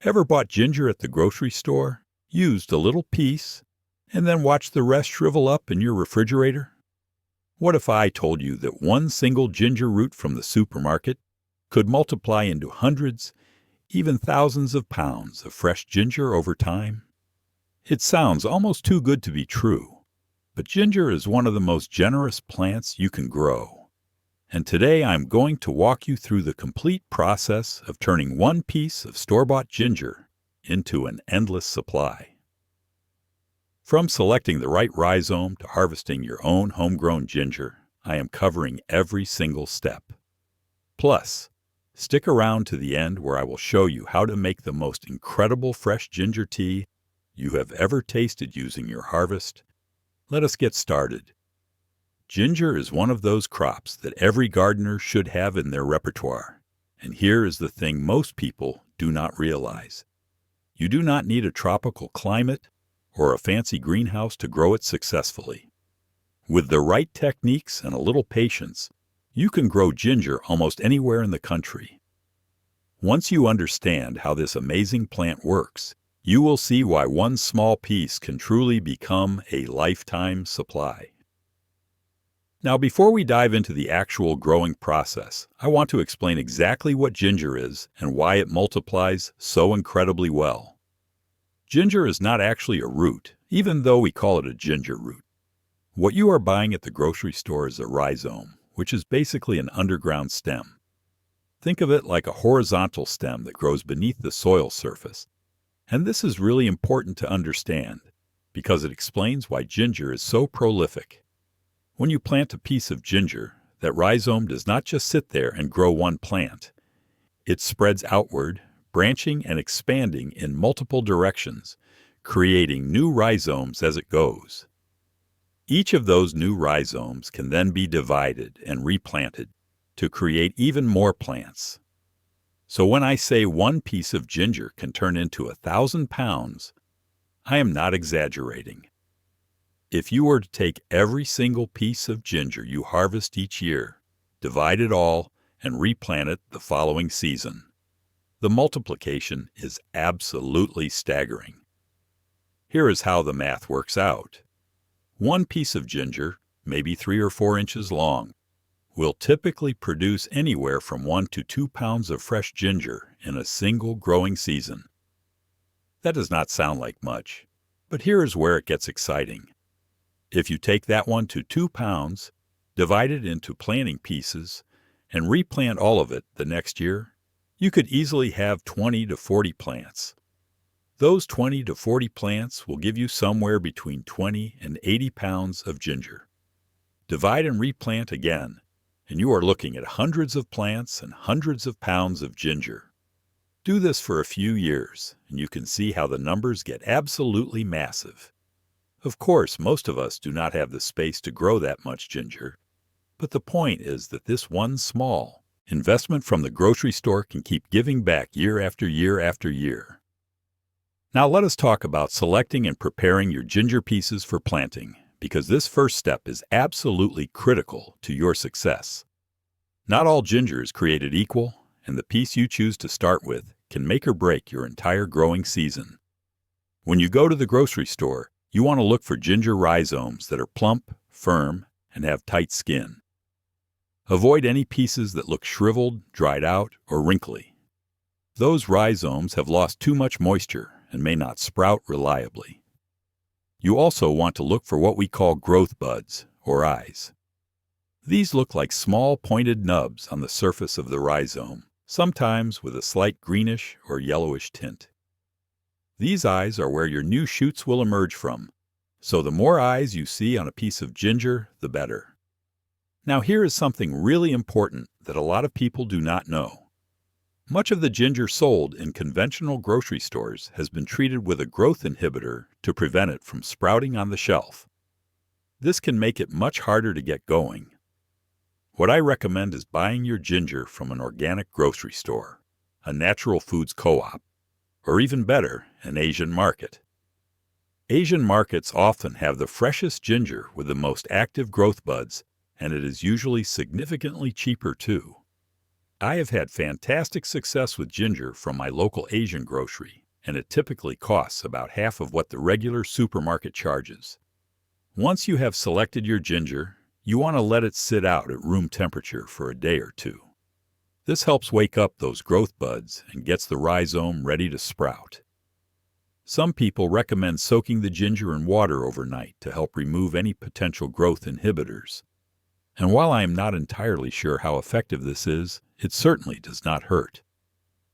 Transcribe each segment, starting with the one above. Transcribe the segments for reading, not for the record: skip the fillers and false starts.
Ever bought ginger at the grocery store, used a little piece, and then watched the rest shrivel up in your refrigerator? What if I told you that one single ginger root from the supermarket could multiply into hundreds, even thousands of pounds of fresh ginger over time? It sounds almost too good to be true, but ginger is one of the most generous plants you can grow. And today I'm going to walk you through the complete process of turning one piece of store-bought ginger into an endless supply. From selecting the right rhizome to harvesting your own homegrown ginger, I am covering every single step. Plus, stick around to the end where I will show you how to make the most incredible fresh ginger tea you have ever tasted using your harvest. Let us get started. Ginger is one of those crops that every gardener should have in their repertoire. And here is the thing most people do not realize. You do not need a tropical climate or a fancy greenhouse to grow it successfully. With the right techniques and a little patience, you can grow ginger almost anywhere in the country. Once you understand how this amazing plant works, you will see why one small piece can truly become a lifetime supply. Now, before we dive into the actual growing process, I want to explain exactly what ginger is and why it multiplies so incredibly well. Ginger is not actually a root, even though we call it a ginger root. What you are buying at the grocery store is a rhizome, which is basically an underground stem. Think of it like a horizontal stem that grows beneath the soil surface. And this is really important to understand, because it explains why ginger is so prolific. When you plant a piece of ginger, that rhizome does not just sit there and grow one plant. It spreads outward, branching and expanding in multiple directions, creating new rhizomes as it goes. Each of those new rhizomes can then be divided and replanted to create even more plants. So when I say one piece of ginger can turn into 1,000 pounds, I am not exaggerating. If you were to take every single piece of ginger you harvest each year, divide it all, and replant it the following season, the multiplication is absolutely staggering. Here is how the math works out. One piece of ginger, maybe 3 or 4 inches long, will typically produce anywhere from 1 to 2 pounds of fresh ginger in a single growing season. That does not sound like much, but here is where it gets exciting. If you take that 1 to 2 pounds, divide it into planting pieces, and replant all of it the next year, you could easily have 20 to 40 plants. Those 20 to 40 plants will give you somewhere between 20 and 80 pounds of ginger. Divide and replant again, and you are looking at hundreds of plants and hundreds of pounds of ginger. Do this for a few years, and you can see how the numbers get absolutely massive. Of course, most of us do not have the space to grow that much ginger, but the point is that this one small investment from the grocery store can keep giving back year after year after year. Now let us talk about selecting and preparing your ginger pieces for planting, because this first step is absolutely critical to your success. Not all ginger is created equal, and the piece you choose to start with can make or break your entire growing season. When you go to the grocery store, you want to look for ginger rhizomes that are plump, firm, and have tight skin. Avoid any pieces that look shriveled, dried out, or wrinkly. Those rhizomes have lost too much moisture and may not sprout reliably. You also want to look for what we call growth buds, or eyes. These look like small pointed nubs on the surface of the rhizome, sometimes with a slight greenish or yellowish tint. These eyes are where your new shoots will emerge from, so the more eyes you see on a piece of ginger, the better. Now here is something really important that a lot of people do not know. Much of the ginger sold in conventional grocery stores has been treated with a growth inhibitor to prevent it from sprouting on the shelf. This can make it much harder to get going. What I recommend is buying your ginger from an organic grocery store, a natural foods co-op, or even better, an Asian market. Asian markets often have the freshest ginger with the most active growth buds, and it is usually significantly cheaper too. I have had fantastic success with ginger from my local Asian grocery, and it typically costs about half of what the regular supermarket charges. Once you have selected your ginger, you want to let it sit out at room temperature for a day or two. This helps wake up those growth buds and gets the rhizome ready to sprout. Some people recommend soaking the ginger in water overnight to help remove any potential growth inhibitors. And while I am not entirely sure how effective this is, it certainly does not hurt.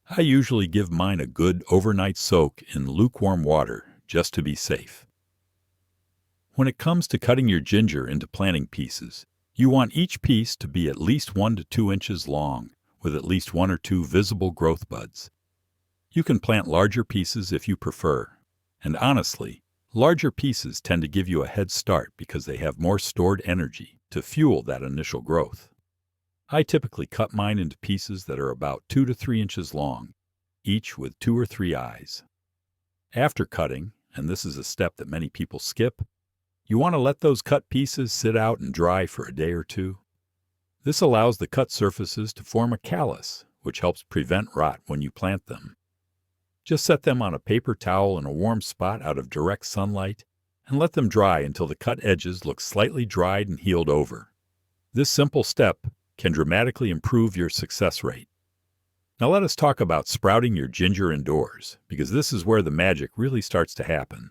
I usually give mine a good overnight soak in lukewarm water just to be safe. When it comes to cutting your ginger into planting pieces, you want each piece to be at least 1 to 2 inches long, with at least 1 or 2 visible growth buds. You can plant larger pieces if you prefer, and honestly, larger pieces tend to give you a head start because they have more stored energy to fuel that initial growth. I typically cut mine into pieces that are about 2 to 3 inches long, each with 2 or 3 eyes. After cutting, and this is a step that many people skip, you want to let those cut pieces sit out and dry for a day or two. This allows the cut surfaces to form a callus, which helps prevent rot when you plant them. Just set them on a paper towel in a warm spot out of direct sunlight and let them dry until the cut edges look slightly dried and healed over. This simple step can dramatically improve your success rate. Now let us talk about sprouting your ginger indoors, because this is where the magic really starts to happen.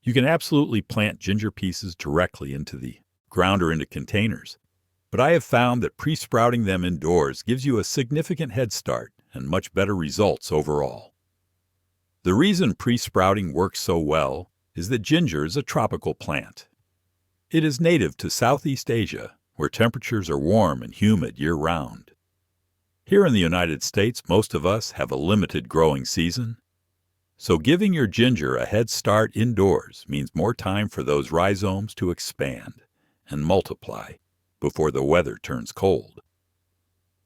You can absolutely plant ginger pieces directly into the ground or into containers, but I have found that pre-sprouting them indoors gives you a significant head start and much better results overall. The reason pre-sprouting works so well is that ginger is a tropical plant. It is native to Southeast Asia, where temperatures are warm and humid year-round. Here in the United States, most of us have a limited growing season, so giving your ginger a head start indoors means more time for those rhizomes to expand and multiply before the weather turns cold.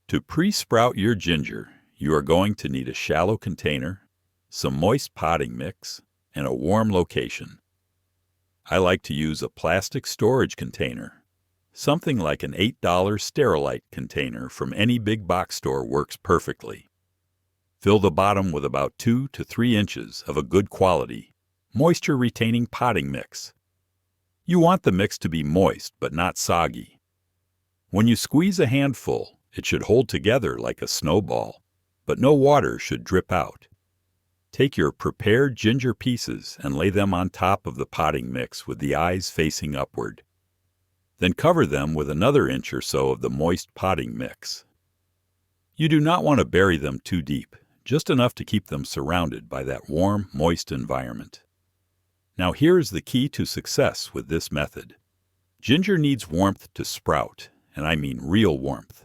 To pre-sprout your ginger, you are going to need a shallow container, some moist potting mix, and a warm location. I like to use a plastic storage container. Something like an $8 Sterilite container from any big box store works perfectly. Fill the bottom with about 2 to 3 inches of a good quality, moisture-retaining potting mix. You want the mix to be moist but not soggy. When you squeeze a handful, it should hold together like a snowball, but no water should drip out. Take your prepared ginger pieces and lay them on top of the potting mix with the eyes facing upward. Then cover them with another inch or so of the moist potting mix. You do not want to bury them too deep, just enough to keep them surrounded by that warm, moist environment. Now here is the key to success with this method. Ginger needs warmth to sprout, and I mean real warmth.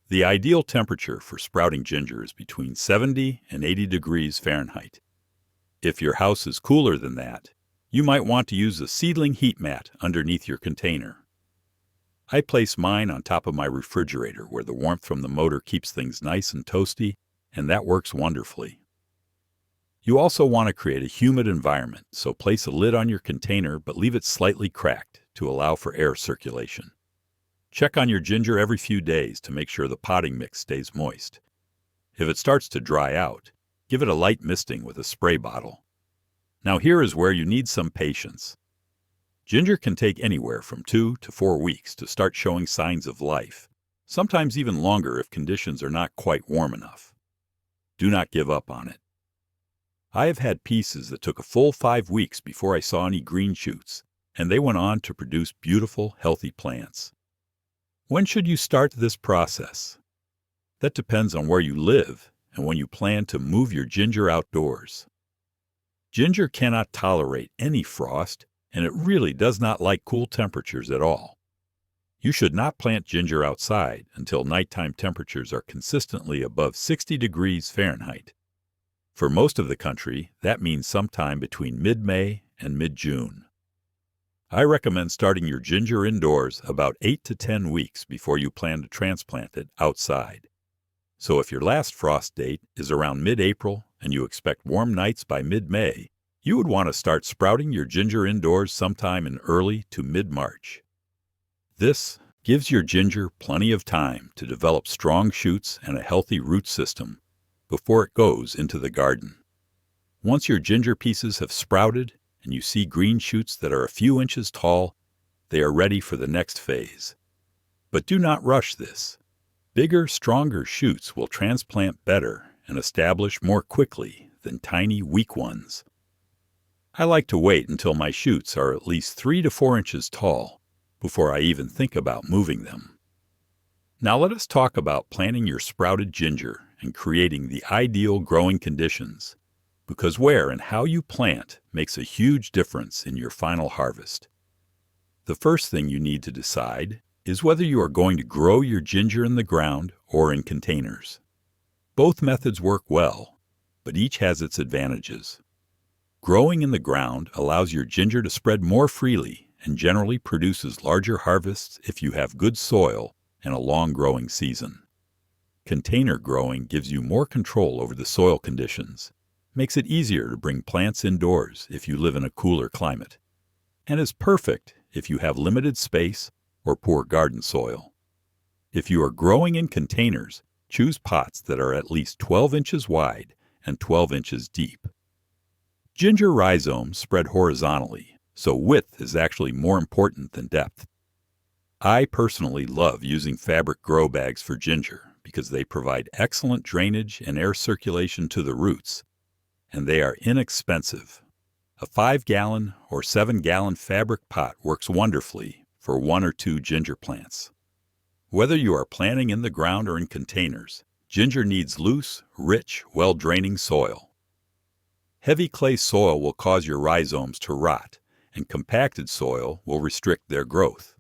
The ideal temperature for sprouting ginger is between 70 and 80 degrees Fahrenheit. If your house is cooler than that, you might want to use a seedling heat mat underneath your container. I place mine on top of my refrigerator where the warmth from the motor keeps things nice and toasty, and that works wonderfully. You also want to create a humid environment, so place a lid on your container but leave it slightly cracked to allow for air circulation. Check on your ginger every few days to make sure the potting mix stays moist. If it starts to dry out, give it a light misting with a spray bottle. Now here is where you need some patience. Ginger can take anywhere from 2 to 4 weeks to start showing signs of life, sometimes even longer if conditions are not quite warm enough. Do not give up on it. I have had pieces that took a full 5 weeks before I saw any green shoots, and they went on to produce beautiful, healthy plants. When should you start this process? That depends on where you live and when you plan to move your ginger outdoors. Ginger cannot tolerate any frost, and it really does not like cool temperatures at all. You should not plant ginger outside until nighttime temperatures are consistently above 60 degrees Fahrenheit. For most of the country, that means sometime between mid-May and mid-June. I recommend starting your ginger indoors about 8 to 10 weeks before you plan to transplant it outside. So if your last frost date is around mid-April and you expect warm nights by mid-May, you would want to start sprouting your ginger indoors sometime in early to mid-March. This gives your ginger plenty of time to develop strong shoots and a healthy root system before it goes into the garden. Once your ginger pieces have sprouted and you see green shoots that are a few inches tall, they are ready for the next phase. But do not rush this. Bigger, stronger shoots will transplant better and establish more quickly than tiny, weak ones. I like to wait until my shoots are at least 3 to 4 inches tall before I even think about moving them. Now let us talk about planting your sprouted ginger and creating the ideal growing conditions, because where and how you plant makes a huge difference in your final harvest. The first thing you need to decide is whether you are going to grow your ginger in the ground or in containers. Both methods work well, but each has its advantages. Growing in the ground allows your ginger to spread more freely and generally produces larger harvests if you have good soil and a long growing season. Container growing gives you more control over the soil conditions, makes it easier to bring plants indoors if you live in a cooler climate, and is perfect if you have limited space or poor garden soil. If you are growing in containers, choose pots that are at least 12 inches wide and 12 inches deep. Ginger rhizomes spread horizontally, so width is actually more important than depth. I personally love using fabric grow bags for ginger because they provide excellent drainage and air circulation to the roots, and they are inexpensive. A 5-gallon or 7-gallon fabric pot works wonderfully for 1 or 2 ginger plants. Whether you are planting in the ground or in containers, ginger needs loose, rich, well-draining soil. Heavy clay soil will cause your rhizomes to rot, and compacted soil will restrict their growth.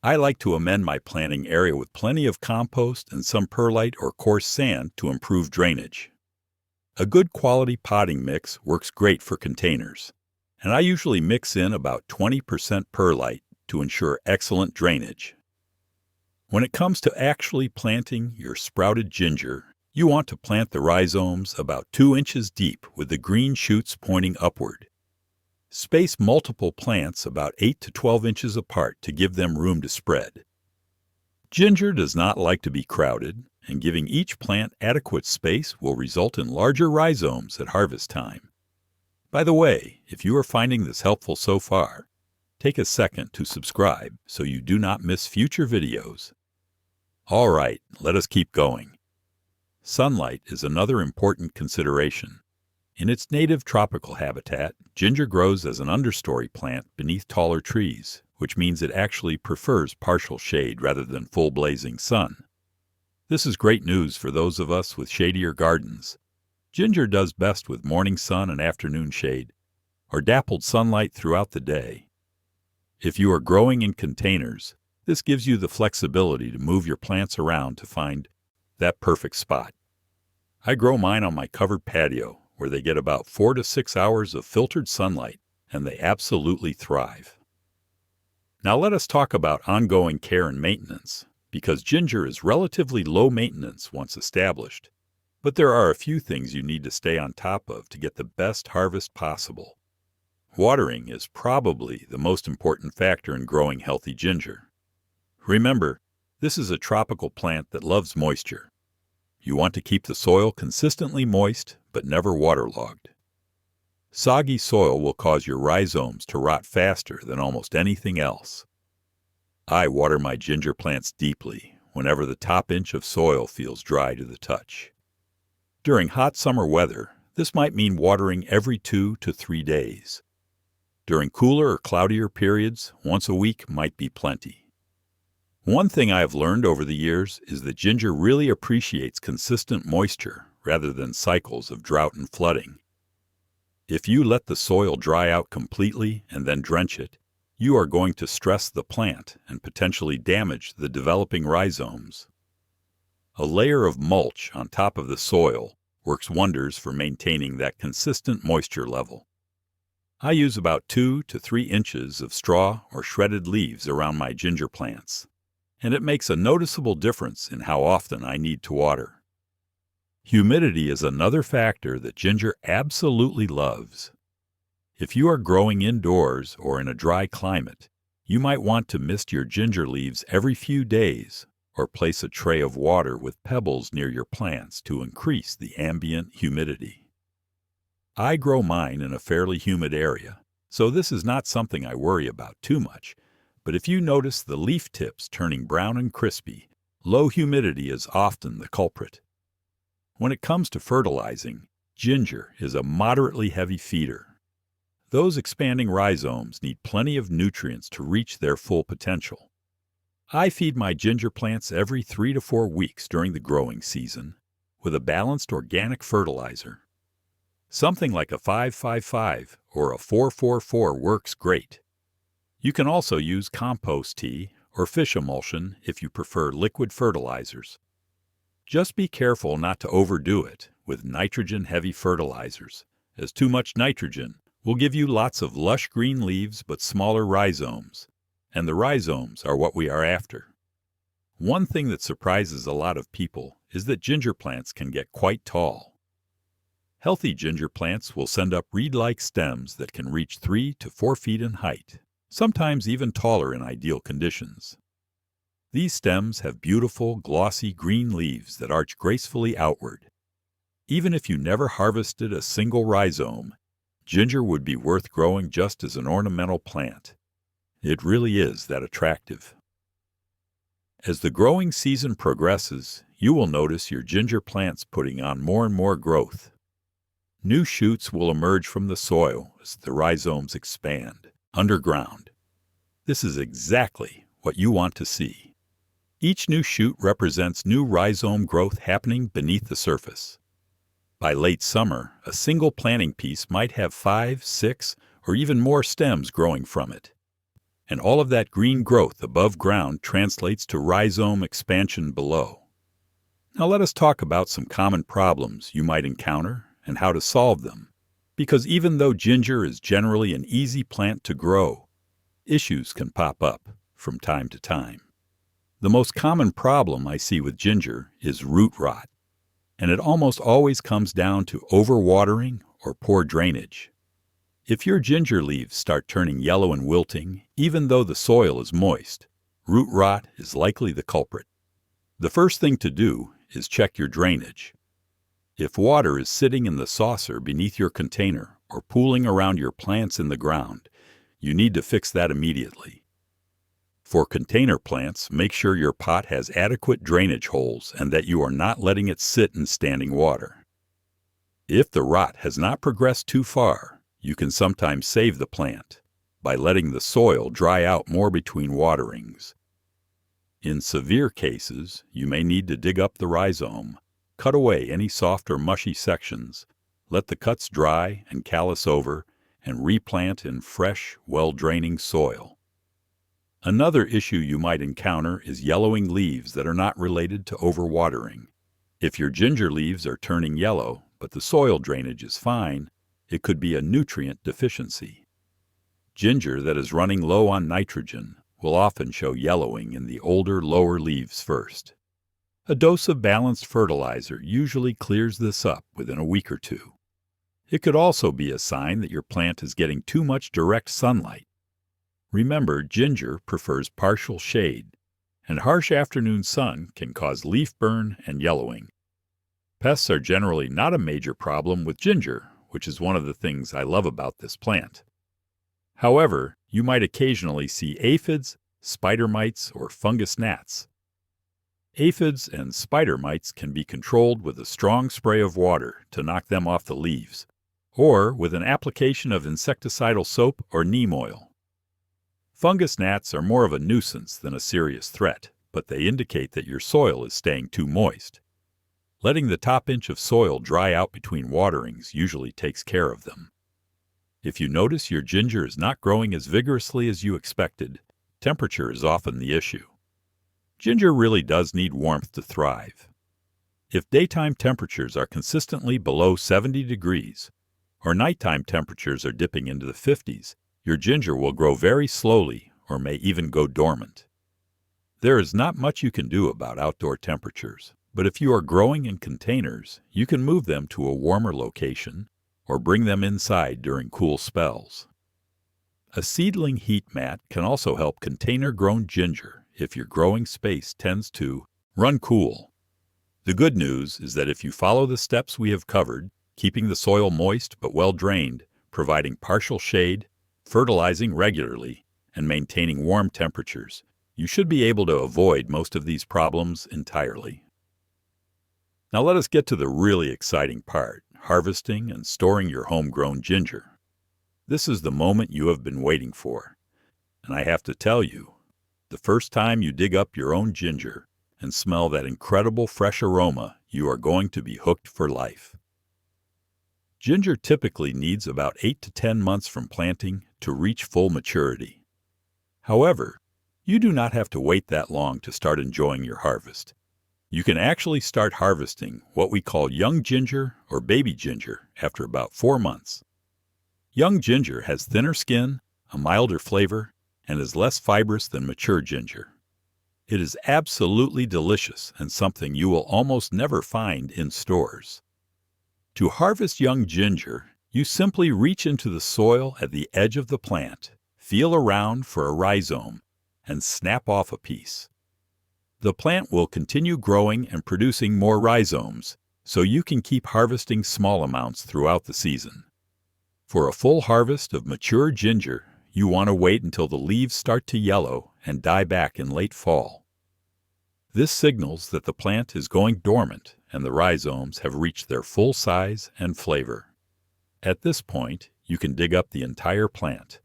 I like to amend my planting area with plenty of compost and some perlite or coarse sand to improve drainage. A good quality potting mix works great for containers, and I usually mix in about 20% perlite to ensure excellent drainage. When it comes to actually planting your sprouted ginger, you want to plant the rhizomes about 2 inches deep with the green shoots pointing upward. Space multiple plants about 8 to 12 inches apart to give them room to spread. Ginger does not like to be crowded, and giving each plant adequate space will result in larger rhizomes at harvest time. By the way, if you are finding this helpful so far, take a second to subscribe so you do not miss future videos. All right, let us keep going. Sunlight is another important consideration. In its native tropical habitat, ginger grows as an understory plant beneath taller trees, which means it actually prefers partial shade rather than full blazing sun. This is great news for those of us with shadier gardens. Ginger does best with morning sun and afternoon shade, or dappled sunlight throughout the day. If you are growing in containers, this gives you the flexibility to move your plants around to find that perfect spot. I grow mine on my covered patio, where they get about 4 to 6 hours of filtered sunlight, and they absolutely thrive. Now let us talk about ongoing care and maintenance, because ginger is relatively low maintenance once established, but there are a few things you need to stay on top of to get the best harvest possible. Watering is probably the most important factor in growing healthy ginger. Remember, this is a tropical plant that loves moisture. You want to keep the soil consistently moist, but never waterlogged. Soggy soil will cause your rhizomes to rot faster than almost anything else. I water my ginger plants deeply whenever the top inch of soil feels dry to the touch. During hot summer weather, this might mean watering every 2 to 3 days. During cooler or cloudier periods, once a week might be plenty. One thing I have learned over the years is that ginger really appreciates consistent moisture rather than cycles of drought and flooding. If you let the soil dry out completely and then drench it, you are going to stress the plant and potentially damage the developing rhizomes. A layer of mulch on top of the soil works wonders for maintaining that consistent moisture level. I use about 2 to 3 inches of straw or shredded leaves around my ginger plants, and it makes a noticeable difference in how often I need to water. Humidity is another factor that ginger absolutely loves. If you are growing indoors or in a dry climate, You might want to mist your ginger leaves every few days, or place a tray of water with pebbles near your plants to increase the ambient humidity. I grow mine in a fairly humid area, so this is not something I worry about too much, but if you notice the leaf tips turning brown and crispy, low humidity is often the culprit. When it comes to fertilizing, ginger is a moderately heavy feeder. Those expanding rhizomes need plenty of nutrients to reach their full potential. I feed my ginger plants every 3 to 4 weeks during the growing season with a balanced organic fertilizer. Something like a 5-5-5 or a 4-4-4 works great. You can also use compost tea or fish emulsion if you prefer liquid fertilizers. Just be careful not to overdo it with nitrogen-heavy fertilizers, as too much nitrogen will give you lots of lush green leaves but smaller rhizomes, and the rhizomes are what we are after. One thing that surprises a lot of people is that ginger plants can get quite tall. Healthy ginger plants will send up reed-like stems that can reach 3 to 4 feet in height, sometimes even taller in ideal conditions. These stems have beautiful, glossy green leaves that arch gracefully outward. Even if you never harvested a single rhizome, ginger would be worth growing just as an ornamental plant. It really is that attractive. As the growing season progresses, you will notice your ginger plants putting on more and more growth. New shoots will emerge from the soil as the rhizomes expand underground. This is exactly what you want to see. Each new shoot represents new rhizome growth happening beneath the surface. By late summer, a single planting piece might have 5, 6, or even more stems growing from it. And all of that green growth above ground translates to rhizome expansion below. Now let us talk about some common problems you might encounter and how to solve them, because even though ginger is generally an easy plant to grow, issues can pop up from time to time. The most common problem I see with ginger is root rot, and it almost always comes down to overwatering or poor drainage. If your ginger leaves start turning yellow and wilting, even though the soil is moist, root rot is likely the culprit. The first thing to do is check your drainage. If water is sitting in the saucer beneath your container or pooling around your plants in the ground, you need to fix that immediately. For container plants, make sure your pot has adequate drainage holes and that you are not letting it sit in standing water. If the rot has not progressed too far, you can sometimes save the plant by letting the soil dry out more between waterings. In severe cases, you may need to dig up the rhizome, cut away any soft or mushy sections, let the cuts dry and callus over, and replant in fresh, well-draining soil. Another issue you might encounter is yellowing leaves that are not related to overwatering. If your ginger leaves are turning yellow, but the soil drainage is fine, it could be a nutrient deficiency. Ginger that is running low on nitrogen will often show yellowing in the older, lower leaves first. A dose of balanced fertilizer usually clears this up within a week or two. It could also be a sign that your plant is getting too much direct sunlight. Remember, ginger prefers partial shade, and harsh afternoon sun can cause leaf burn and yellowing. Pests are generally not a major problem with ginger, which is one of the things I love about this plant. However, you might occasionally see aphids, spider mites, or fungus gnats. Aphids and spider mites can be controlled with a strong spray of water to knock them off the leaves, or with an application of insecticidal soap or neem oil. Fungus gnats are more of a nuisance than a serious threat, but they indicate that your soil is staying too moist. Letting the top inch of soil dry out between waterings usually takes care of them. If you notice your ginger is not growing as vigorously as you expected, temperature is often the issue. Ginger really does need warmth to thrive. If daytime temperatures are consistently below 70 degrees, or nighttime temperatures are dipping into the 50s, your ginger will grow very slowly or may even go dormant. There is not much you can do about outdoor temperatures, but if you are growing in containers, you can move them to a warmer location or bring them inside during cool spells. A seedling heat mat can also help container-grown ginger if your growing space tends to run cool. The good news is that if you follow the steps we have covered, keeping the soil moist but well drained, providing partial shade, fertilizing regularly, and maintaining warm temperatures, you should be able to avoid most of these problems entirely. Now let us get to the really exciting part, harvesting and storing your homegrown ginger. This is the moment you have been waiting for. And I have to tell you, the first time you dig up your own ginger and smell that incredible fresh aroma, you are going to be hooked for life. Ginger typically needs about 8 to 10 months from planting to reach full maturity. However, you do not have to wait that long to start enjoying your harvest. You can actually start harvesting what we call young ginger or baby ginger after about 4 months. Young ginger has thinner skin, a milder flavor, and is less fibrous than mature ginger. It is absolutely delicious and something you will almost never find in stores. To harvest young ginger, you simply reach into the soil at the edge of the plant, feel around for a rhizome, and snap off a piece. The plant will continue growing and producing more rhizomes, so you can keep harvesting small amounts throughout the season. For a full harvest of mature ginger, you want to wait until the leaves start to yellow and die back in late fall. This signals that the plant is going dormant and the rhizomes have reached their full size and flavor. At this point, you can dig up the entire plant.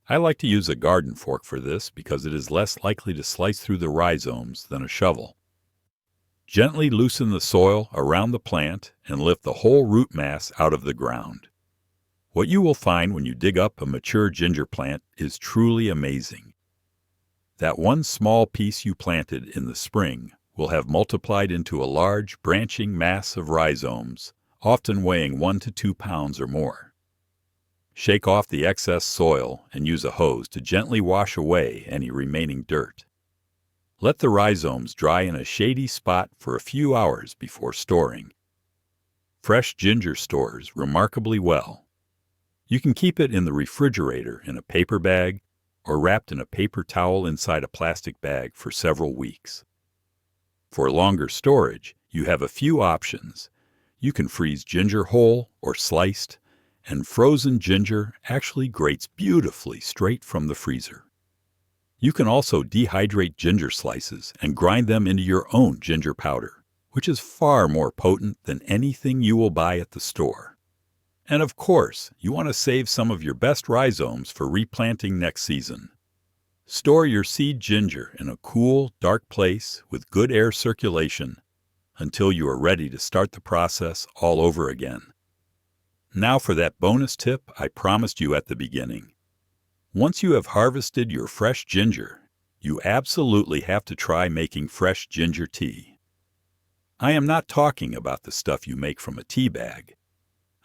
I like to use a garden fork for this because it is less likely to slice through the rhizomes than a shovel. Gently loosen the soil around the plant and lift the whole root mass out of the ground. What you will find when you dig up a mature ginger plant is truly amazing. That one small piece you planted in the spring will have multiplied into a large, branching mass of rhizomes, often weighing 1 to 2 pounds or more. Shake off the excess soil and use a hose to gently wash away any remaining dirt. Let the rhizomes dry in a shady spot for a few hours before storing. Fresh ginger stores remarkably well. You can keep it in the refrigerator in a paper bag or wrapped in a paper towel inside a plastic bag for several weeks. For longer storage, you have a few options. You can freeze ginger whole or sliced, and frozen ginger actually grates beautifully straight from the freezer. You can also dehydrate ginger slices and grind them into your own ginger powder, which is far more potent than anything you will buy at the store. And of course, you want to save some of your best rhizomes for replanting next season. Store your seed ginger in a cool, dark place with good air circulation until you are ready to start the process all over again. Now for that bonus tip I promised you at the beginning. Once you have harvested your fresh ginger, you absolutely have to try making fresh ginger tea. I am not talking about the stuff you make from a tea bag.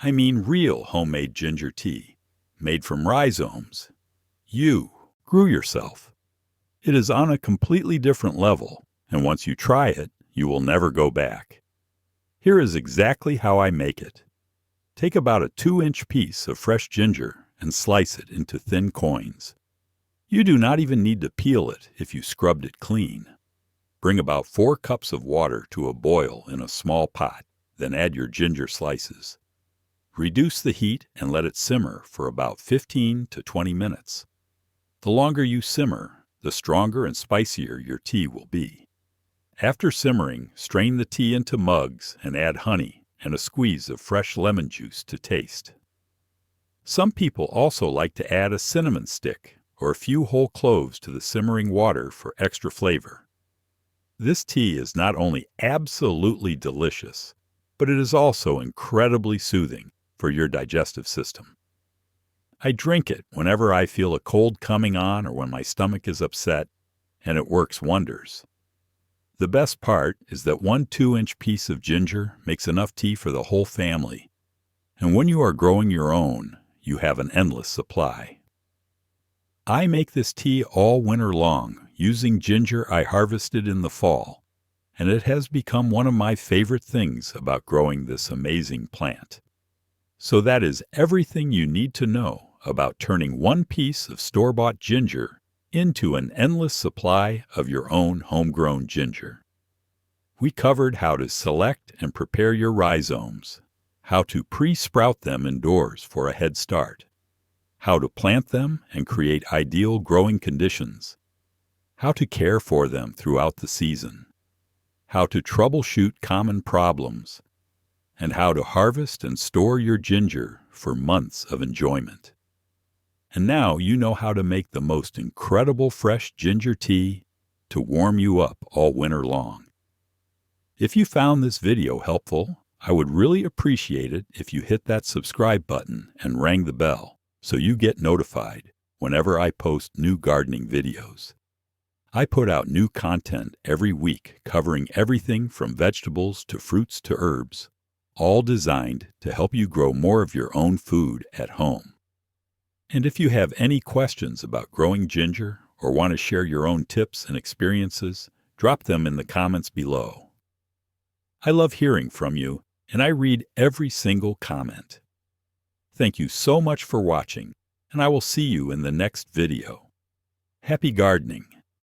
I mean real homemade ginger tea, made from rhizomes. You grew yourself. It is on a completely different level, and once you try it, you will never go back. Here is exactly how I make it. Take about a 2-inch piece of fresh ginger and slice it into thin coins. You do not even need to peel it if you scrubbed it clean. Bring about 4 cups of water to a boil in a small pot, then add your ginger slices. Reduce the heat and let it simmer for about 15 to 20 minutes. The longer you simmer, the stronger and spicier your tea will be. After simmering, strain the tea into mugs and add honey and a squeeze of fresh lemon juice to taste. Some people also like to add a cinnamon stick or a few whole cloves to the simmering water for extra flavor. This tea is not only absolutely delicious, but it is also incredibly soothing for your digestive system. I drink it whenever I feel a cold coming on or when my stomach is upset, and it works wonders. The best part is that 1 2-inch piece of ginger makes enough tea for the whole family, and when you are growing your own, you have an endless supply. I make this tea all winter long using ginger I harvested in the fall, and it has become one of my favorite things about growing this amazing plant. So that is everything you need to know about turning one piece of store-bought ginger into an endless supply of your own homegrown ginger. We covered how to select and prepare your rhizomes, how to pre-sprout them indoors for a head start, how to plant them and create ideal growing conditions, how to care for them throughout the season, how to troubleshoot common problems, and how to harvest and store your ginger for months of enjoyment. And now you know how to make the most incredible fresh ginger tea to warm you up all winter long. If you found this video helpful, I would really appreciate it if you hit that subscribe button and rang the bell so you get notified whenever I post new gardening videos. I put out new content every week covering everything from vegetables to fruits to herbs, all designed to help you grow more of your own food at home. And if you have any questions about growing ginger or want to share your own tips and experiences, drop them in the comments below. I love hearing from you, and I read every single comment. Thank you so much for watching, and I will see you in the next video. Happy gardening!